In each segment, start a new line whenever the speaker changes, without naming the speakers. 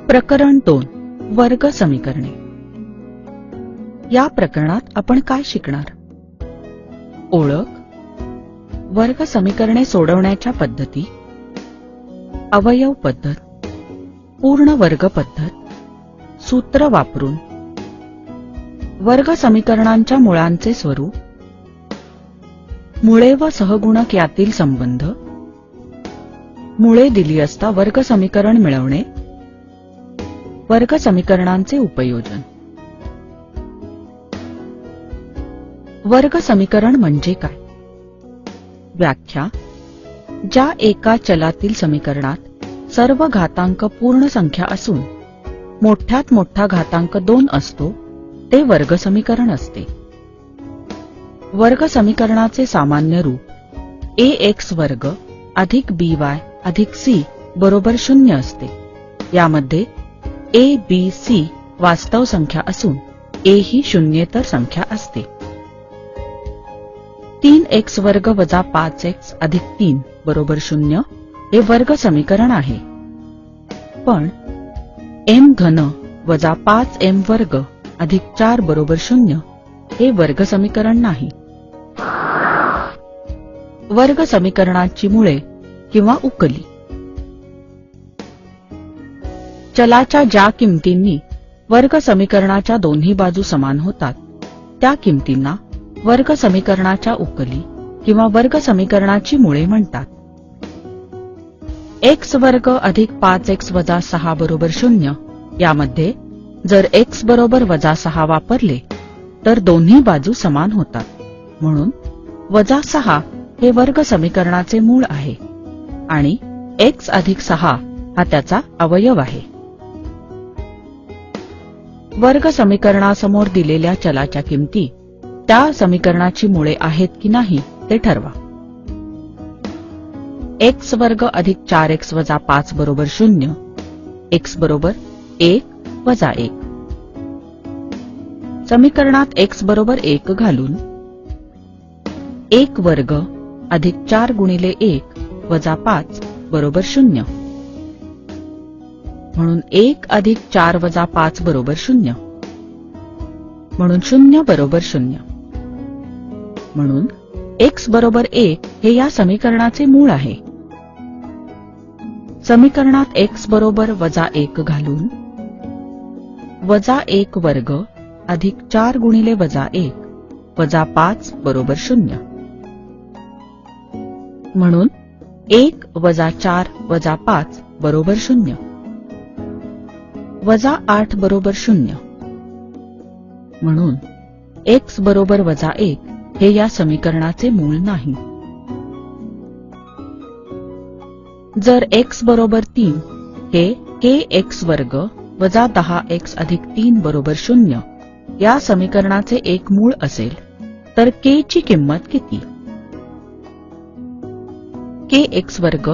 प्रकरण 2 वर्ग समीकरणे. या प्रकरणात आपण काय शिकणार? ओळख, वर्ग समीकरणे सोडवण्याच्या पद्धती, अवयव पद्धत, पूर्ण वर्ग पद्धत, सूत्र वापरून, वर्ग समीकरणांच्या मुळांचे स्वरूप, मुळे व सहगुणक यातील संबंध, मुळे दिली असता वर्ग समीकरण मिळवणे, वर्ग समीकरणांचे उपयोजन. वर्ग समीकरण म्हणजे काय? व्याख्या: ज्या एका चलातील समीकरणात सर्व घातांक पूर्ण संख्या असून मोठ्यात मोठा घातांक 2 असतो ते वर्ग समीकरण असते. वर्ग समीकरणाचे सामान्य रूप ax वर्ग अधिक by अधिक c बरोबर 0 असते. यामध्ये a, b, c वास्तव संख्या असून a ही शून्येतर संख्या असते. 3x वर्ग वजा 5x अधिक 3 बरोबर 0 हे वर्ग समीकरण आहे. पण m घन वजा 5m वर्ग अधिक 4 बरोबर 0 हे वर्ग समीकरण नाही. वर्ग समीकरणाची मुळे किंवा उकली. चलाच्या ज्या किमतींनी वर्ग समीकरणाच्या दोन्ही बाजू समान होतात त्या किमतींना वर्ग समीकरणाच्या उकली किंवा वर्ग समीकरणाची मुळे म्हणतात. x वर्ग अधिक 5x वजा 6 बरोबर 0 यामध्ये जर x बरोबर वजा 6 वापरले तर दोन्ही बाजू समान होतात. म्हणून वजा 6 हे वर्ग समीकरणाचे मूळ आहे आणि x अधिक 6 हा त्याचा अवयव आहे. वर्ग समीकरणासमोर दिलेल्या चलाच्या किमती त्या समीकरणाची मुळे आहेत की नाही ते ठरवा. x वर्ग अधिक 4x वजा 5 बरोबर 0, x बरोबर 1 वजा 1. समीकरणात x बरोबर 1 घालून 1 वर्ग अधिक 4 गुणिले 1 वजा 5 बरोबर 0. म्हणून 1 अधिक 4 वजा 5 बरोबर 0. म्हणून 0 बरोबर 0. म्हणून x बरोबर 1 हे या समीकरणाचे मूळ आहे. समीकरणात x बरोबर वजा 1 घालून वजा 1 वर्ग अधिक 4 गुणिले वजा 1 वजा 5 बरोबर 0. म्हणून 1 वजा 4 वजा 5 बरोबर 0. वजा 8 बरोबर 0. म्हणून x बरोबर वजा 1 हे या समीकरणाचे मूळ नाही. जर x बरोबर 3 हे kx वर्ग वजा 10x अधिक 3 बरोबर 0 या समीकरणाचे एक मूळ असेल तर k ची किंमत किती? kx वर्ग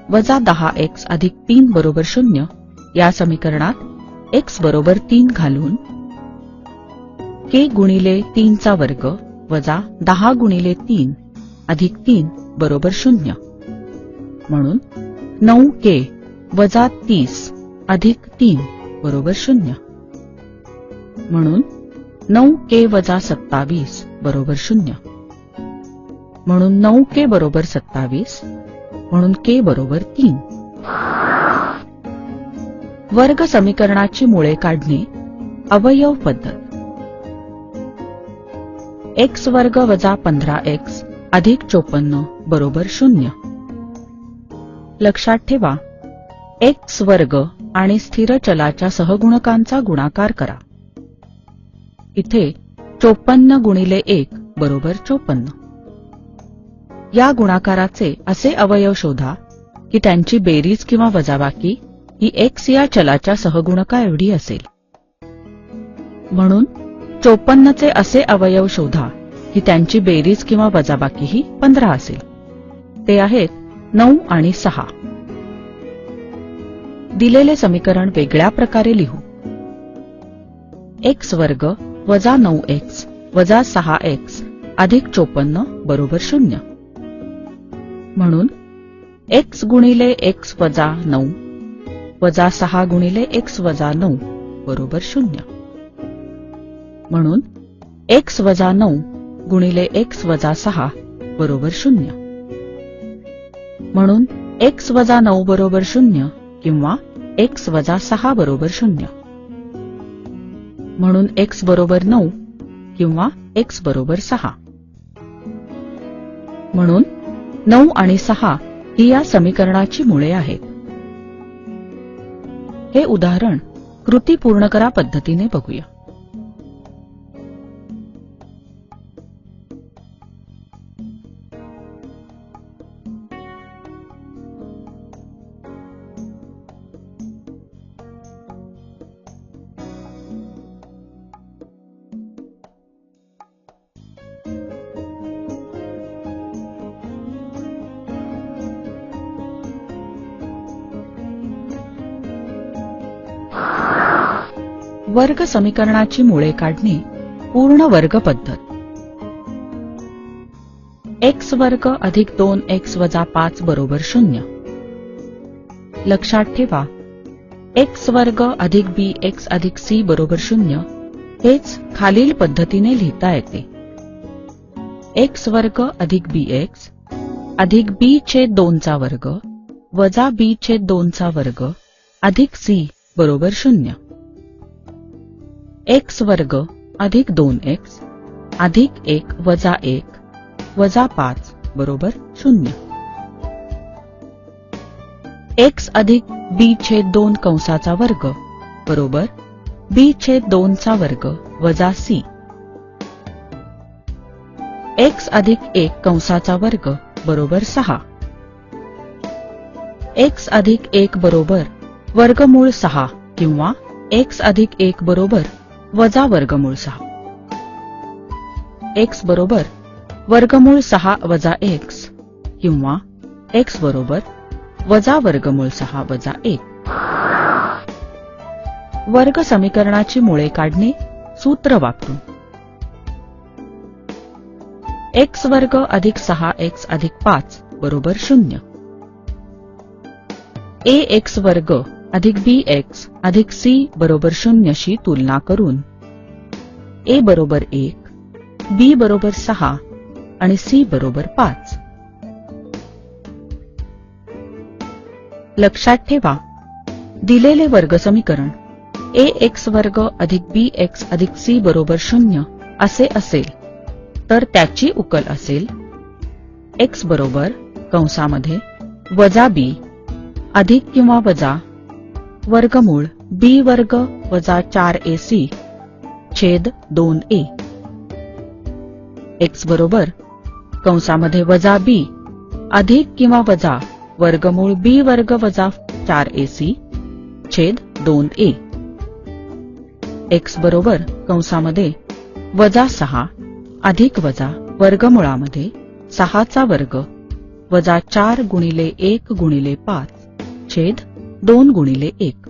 वजा 10x अधिक 3 बरोबर 0 या समीकरणात x बरोबर 3 घालून k गुणिले 3 चा वर्ग वजा 10 गुणिले 3 अधिक 3 बरोबर 0. म्हणून 9k वजा 30 अधिक 3 बरोबर 0. म्हणून 9k वजा 27 बरोबर 0. म्हणून 9k बरोबर 27. म्हणून k बरोबर 3. वर्ग समीकरणाची मुळे काढणे. अवयव पद्धत. x वर्ग वजा 15x अधिक 54 बरोबर 0. लक्षात ठेवा, x वर्ग आणि स्थिर चलाच्या सहगुणकांचा गुणाकार करा. इथे 54 गुणिले 1 बरोबर 54. या गुणाकाराचे असे अवयव शोधा की त्यांची बेरीज किंवा वजाबाकी ही x या चलाच्या सहगुणका एवढी असेल. म्हणून 54 चे असे अवयव शोधा की त्यांची बेरीज किंवा वजाबाकी ही 15 असेल. ते आहेत 9 आणि 6. दिलेले समीकरण वेगळ्या प्रकारे लिहू. x वर्ग वजा 9x वजा 6x अधिक 54 बरोबर 0. म्हणून x गुणिले x वजा 9 वजा 6 गुणिले x वजा 9 बरोबर 0. म्हणून x वजा 9 गुणिले x वजा 6 बरोबर 0. म्हणून x वजा 9 बरोबर 0 किंवा x वजा 6 बरोबर 0. म्हणून x बरोबर 9 किंवा x बरोबर 6. म्हणून 9 आणि 6 ही या समीकरणाची मुळे आहेत. हे उदाहरण कृती पूर्ण करा पद्धतीने बघूया. वर्ग समीकरणाची मुळे काढणे पूर्ण वर्ग पद्धत. x वर्ग अधिक 2x वजा 5 बरोबर 0. लक्षात ठेवा x वर्ग अधिक bx अधिक c बरोबर 0 हेच खालील पद्धतीने लिहिता येते. x वर्ग अधिक bx अधिक b छेद 2 चा वर्ग वजा b छेद 2 चा वर्ग अधिक c बरोबर 0. x वर्ग अधिक 2x अधिक 1 वजा 1 वजा 5 बरोबर 0. x अधिक b छेद 2 कंसाचा वर्ग बरोबर b छेद 2 चा वर्ग वजा c. x अधिक 1 कंसाचा वर्ग बरोबर 6. x अधिक 1 बरोबर वर्गमूळ 6 किंवा x अधिक 1 बरोबर वजा वर्गमूळ 6. x बरोबर वर्गमूळ 6 वजा x किंवा x बरोबर वजा वर्गमूळ 6 वजा 1. वर्ग समीकरणाची मुळे काढणे सूत्र वापरून. x वर्ग अधिक 6x अधिक 5 बरोबर 0. ax वर्ग अधिक bx अधिक c बरोबर 0 शी तुलना करून a बरोबर 1, b बरोबर 6 आणि c बरोबर 5. लक्षात ठेवा दिलेले वर्ग समीकरण ax वर्ग अधिक bx अधिक c बरोबर 0 असे असेल तर त्याची उकल असेल x बरोबर कंसामध्ये वजा b अधिक किंवा वजा वर्गमूळ b वर्ग वजा 4ac छेद 2a. x बरोबर कंसामध्ये वजा b अधिक किंवा वजा वर्गमूळ b वर्ग वजा 4ac छेद 2a. x बरोबर कंसामध्ये वजा 6 अधिक वजा वर्गमुळामध्ये 6 चा वर्ग वजा 4 गुणिले 1 गुणिले 5 छेद 2 गुणिले 1.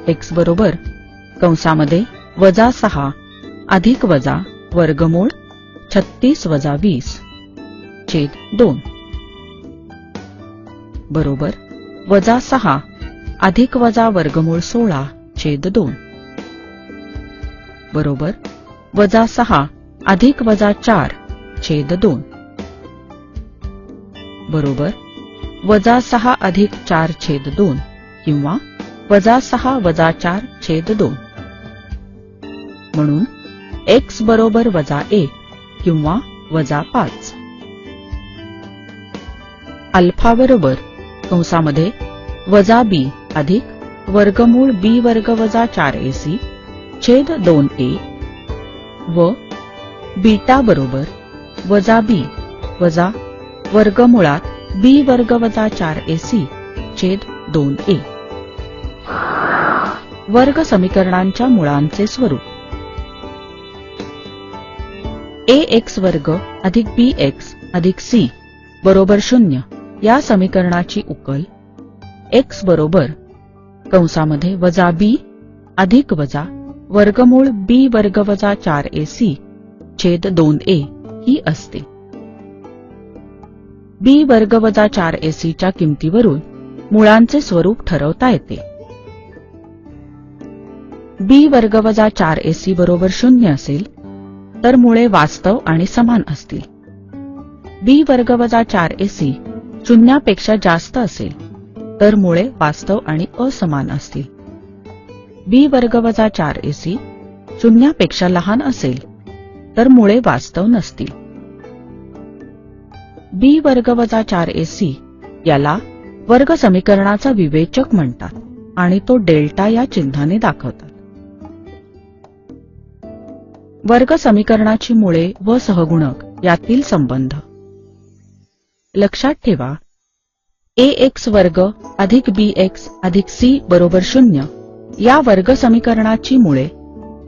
x बरोबर कंसामध्ये वजा 6 अधिक वजा वर्गमूळ 36 वजा 20 छेद 2 बरोबर वजा 6 अधिक वजा वर्गमूळ 16 छेद 2 बरोबर वजा 6 अधिक वजा 4 छेद 2 बरोबर वजा 6 अधिक 4 छेद 2 किंवा वजा 6 वजा 4 छेद 2. म्हणून x बरोबर वजा 1 किंवा वजा 5. अल्फा बरोबर कंसामध्ये वजा b अधिक वर्गमूळ b वर्ग वजा 4ac छेद 2a व बीटा बरोबर वजा b वजा वर्गमुळात b वर्ग वजा 4ac छेद 2a. वर्ग समीकरणांच्या मुळांचे स्वरूप. ax वर्ग अधिक bx अधिक c बरोबर 0 या समीकरणाची उकल x बरोबर कंसामध्ये वजा b अधिक वजा वर्गमूळ b वर्ग वजा 4ac छेद 2a ही असते. b वर्ग वजा 4ac च्या किमतीवरून मुळांचे स्वरूप ठरवता येते. बी वर्ग वजा 4ac बरोबर 0 असेल तर मुळे वास्तव आणि समान असतील. बी वर्ग वजा 4ac शून्यापेक्षा जास्त असेल तर मुळे वास्तव आणि असमान असतील. बी वर्ग वजा 4ac शून्यापेक्षा लहान असेल तर मुळे वास्तव नसतील. बी वर्ग वजा 4ac याला वर्ग समीकरणाचा विवेचक म्हणतात आणि तो डेल्टा या चिन्हाने दाखवतात. वर्ग समीकरणाची मुळे व सहगुणक यातील संबंध लक्षात ठेवा. ax वर्ग अधिक bx अधिक c बरोबर 0 या वर्ग समीकरणाची मुळे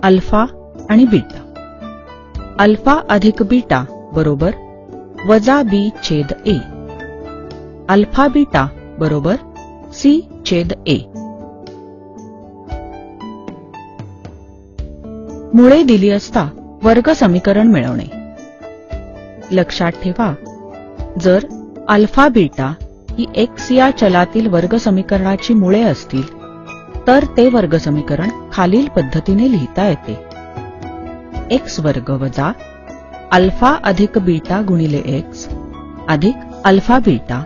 अल्फा आणि बीटा. अल्फा अधिक बीटा बरोबर वजा b छेद a. अल्फा बीटा बरोबर c छेद a. मुळे दिली असता वर्ग समीकरण मिळवणे. लक्षात ठेवा, जर अल्फा बीटा ही x या चलातील वर्ग समीकरणाची मुळे असतील तर ते वर्ग समीकरण खालील पद्धतीने लिहिता येते. x वर्ग वजा अल्फा अधिक बीटा गुणिले x अधिक अल्फा बीटा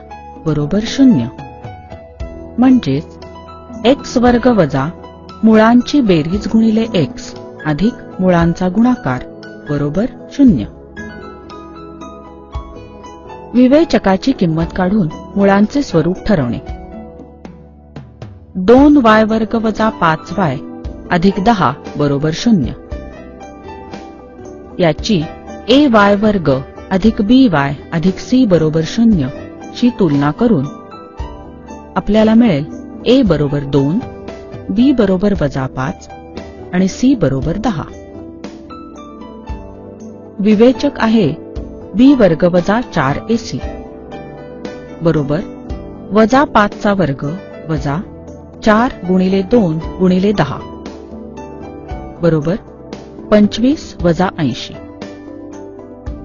बरोबर 0. म्हणजेच x वर्ग वजा मुळांची बेरीज गुणिले x अधिक मुळांचा गुणाकार बरोबर 0. विवेचकाची किंमत काढून मुळांचे स्वरूप ठरवणे. 2y वर्ग वजा 5y अधिक 10 बरोबर 0. याची ay वर्ग अधिक by अधिक c बरोबर 0 ची तुलना करून आपल्याला मिळेल a बरोबर 2, b बरोबर वजा 5 आणि c बरोबर 10. विवेचक आहे b वर्ग वजा 4ac बरोबर वजा 5 चा वर्ग वजा 4 गुणिले 2 गुणिले 10 बरोबर 25 वजा 80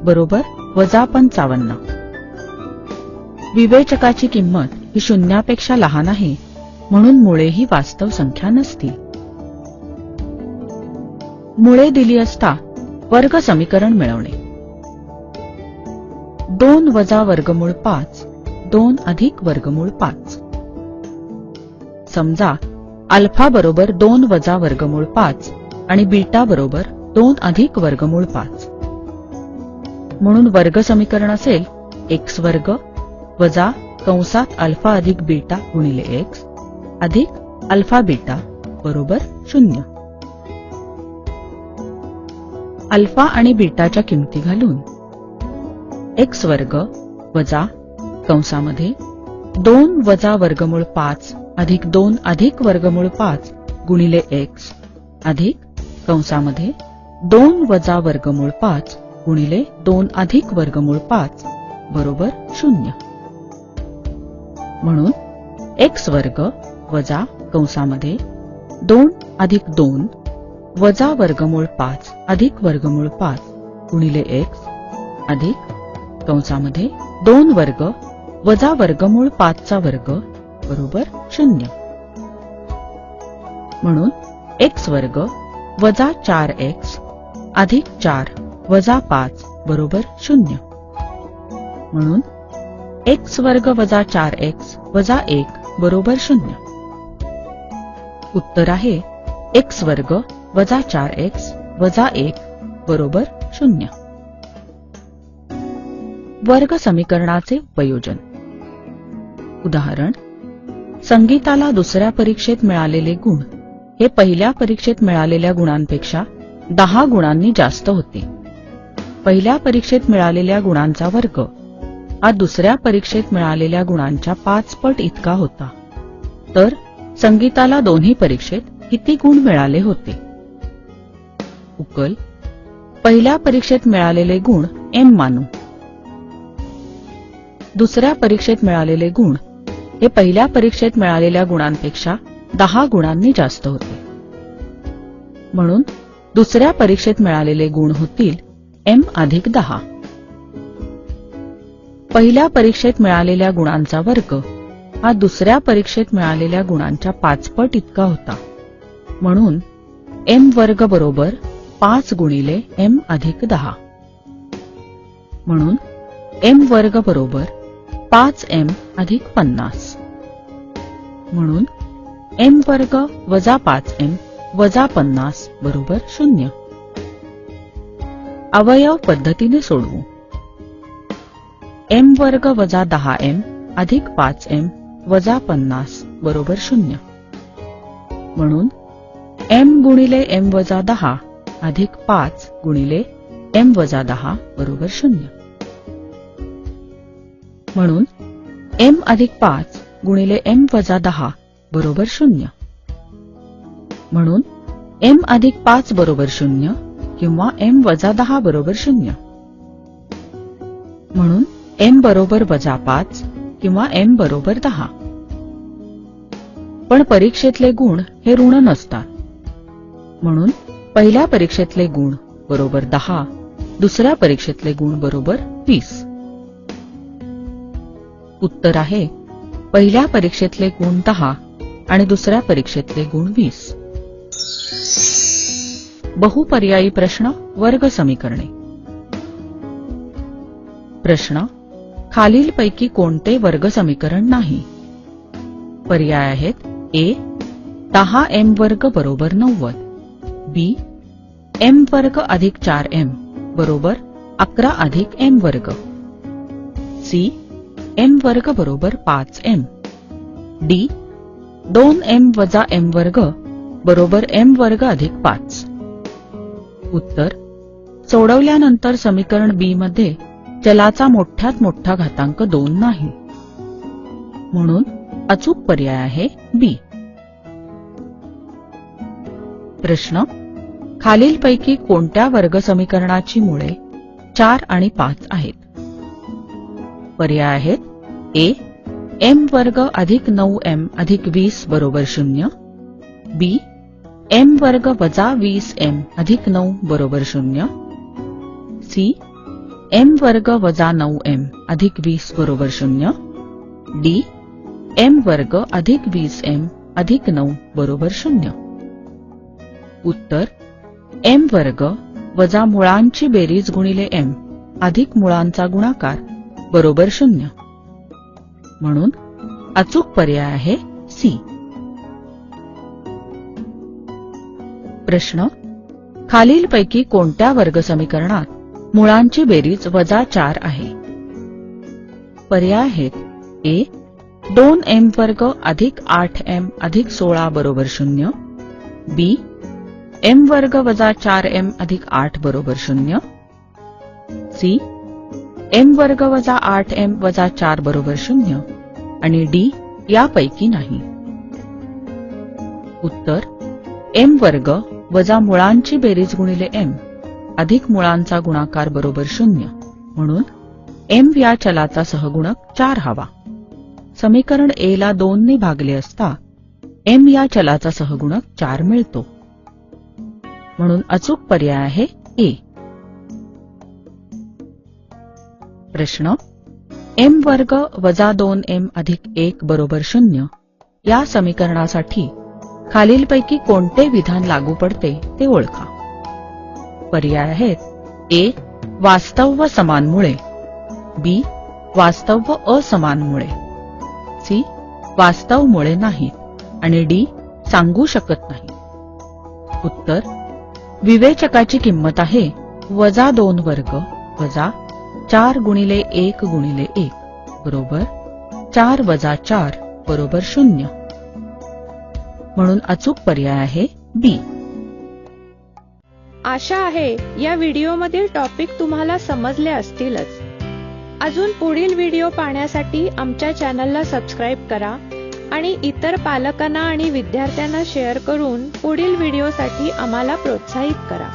बरोबर वजा 55. विवेचकाची किंमत ही शून्यापेक्षा लहान आहे म्हणून मुळे ही वास्तव संख्या नसतील. मुळे दिली असता वर्ग समीकरण मिळवणे. 2 वजा वर्गमूळ 5 2 अधिक वर्गमूळ 5. समजा अल्फा बरोबर 2 वजा वर्गमूळ 5 आणि बीटा बरोबर 2 अधिक वर्गमूळ 5. म्हणून वर्ग समीकरण असेल x वर्ग वजा कंसात अल्फा अधिक बीटा गुणिले x अधिक अल्फा बीटा बरोबर 0. अल्फा आणि बीटाच्या किमती घालून x वर्ग वजा कंसामध्ये 2 वजा वर्गमूळ 5 अधिक 2 अधिक वर्गमूळ 5 गुणिले x अधिक कंसामध्ये 2 वजा वर्गमूळ 5 गुणिले 2 अधिक वर्गमूळ 5 बरोबर 0. म्हणून x वर्ग वजा कंसामध्ये 2 अधिक 2 वजा वर्गमूळ 5 अधिक वर्गमूळ 5 गुणिले x अधिक कंसामध्ये 2 वर्ग वजा वर्गमूळ 5 चा वर्ग बरोबर 0. म्हणून x वर्ग वजा 4x अधिक 4 वजा 5 बरोबर 0. म्हणून x वर्ग वजा 4x वजा 1 बरोबर 0. उत्तर आहे x वर्ग वजा 4x वजा 1 बरोबर 0. वर्ग समीकरणाचे उपयोजन. उदाहरण, संगीताला दुसऱ्या परीक्षेत मिळालेले गुण हे पहिल्या परीक्षेत मिळालेल्या गुणांपेक्षा 10 गुणांनी जास्त होते. पहिल्या परीक्षेत मिळालेल्या गुणांचा वर्ग हा दुसऱ्या परीक्षेत मिळालेल्या गुणांच्या 5 पट इतका होता. तर संगीताला दोन्ही परीक्षेत किती गुण मिळाले होते? उकल. पहिल्या परीक्षेत मिळालेले गुण m मानू. दुसऱ्या परीक्षेत मिळालेले गुण हे पहिल्या परीक्षेत मिळालेल्या गुणांपेक्षा 10 गुणांनी जास्त होते. म्हणून दुसऱ्या परीक्षेत मिळालेले गुण होतील m अधिक 10. पहिल्या परीक्षेत मिळालेल्या गुणांचा वर्ग हा दुसऱ्या परीक्षेत मिळालेल्या गुणांच्या 5 पट इतका होता. म्हणून m वर्ग बरोबर 5 गुणिले m अधिक 10. म्हणून m वर्ग बरोबर 5m अधिक 50. म्हणून m वर्ग वजा 5m वजा 50 बरोबर 0. अवयव पद्धतीने सोडवू. m वर्ग वजा 10m अधिक 5m वजा 50 बरोबर 0. म्हणून m गुणिले m वजा 10 अधिक 5 गुणिले m वजा 10 बरोबर 0. म्हणून m अधिक 5 गुणिले m वजा 10 बरोबर 0. म्हणून m अधिक 5 बरोबर 0 किंवा m वजा 10 बरोबर 0. म्हणून m बरोबर वजा 5 किंवा m बरोबर 10. पण परीक्षेतले गुण हे ऋण नसतात. म्हणून पहिल्या परीक्षेतले गुण बरोबर 10, दुसऱ्या परीक्षेतले गुण बरोबर 20. उत्तर आहे पहिल्या परीक्षेतले गुण 10 आणि दुसऱ्या परीक्षेतले गुण 20. बहुपर्यायी प्रश्न वर्ग समीकरणे. प्रश्न खालीलपैकी कोणते वर्ग समीकरण नाही? पर्याय आहेत a 10m वर्ग बरोबर 90, b m वर्ग अधिक 4m बरोबर 11 अधिक m वर्ग, c m वर्ग बरोबर 5m, d 2m वजा m वर्ग बरोबर m वर्ग अधिक 5. उत्तर सोडवल्यानंतर समीकरण b मध्ये चलाचा मोठ्यात मोठा घातांक 2 नाही. म्हणून अचूक पर्याय आहे b. प्रश्न खालीलपैकी कोणत्या वर्ग समीकरणाची मुळे 4 आणि 5 आहेत? पर्याय आहेत a m वर्ग अधिक 9m अधिक 20 बरोबर 0, b m वर्ग वजा 20m अधिक 9 बरोबर 0, c m वर्ग वजा 9m अधिक 20 बरोबर 0, d m वर्ग अधिक 20m अधिक 9 बरोबर 0. उत्तर m वर्ग वजा मुळांची बेरीज गुणिले m अधिक मुळांचा गुणाकार बरोबर 0. म्हणून अचूक पर्याय आहे c. प्रश्न खालीलपैकी कोणत्या वर्ग समीकरणात मुळांची बेरीज वजा 4 आहे? पर्याय आहेत a 2m वर्ग अधिक 8m अधिक 16 बरोबर 0, b m वर्ग वजा 4m अधिक 8 बरोबर 0, c m वर्ग वजा 8m वजा 4 बरोबर 0 आणि d यापैकी नाही. उत्तर m वर्ग वजा मुळांची बेरीज गुणिले m अधिक मुळांचा गुणाकार बरोबर 0. म्हणून m या चलाचा सहगुणक 4 हवा. समीकरण a ला 2 ने भागले असता m या चलाचा सहगुणक 4 मिळतो. म्हणून अचूक पर्याय आहे a. प्रश्न m वर्ग वजा 2m अधिक 1 बरोबर 0 या समीकरणासाठी खालीलपैकी कोणते विधान लागू पडते ते ओळखा. पर्याय आहेत a वास्तव व समान मुळे, b वास्तव व असमान मुळे, c वास्तव मुळे नाही आणि d सांगू शकत नाही. उत्तर विवेचकाची किंमत आहे वजा 2 वर्ग वजा 4 गुणिले 1 गुणिले 1 बरोबर 4 वजा 4 बरोबर 0. म्हणून अचूक पर्याय आहे बी.
आशा आहे या व्हिडिओमधील टॉपिक तुम्हाला समजले असतीलच. अजून पुढील व्हिडिओ पाहण्यासाठी आमच्या चॅनलला सबस्क्राईब करा आणि इतर पालकांना आणि विद्यार्थ्यांना शेअर करून पुढील व्हिडिओसाठी आम्हाला प्रोत्साहित करा.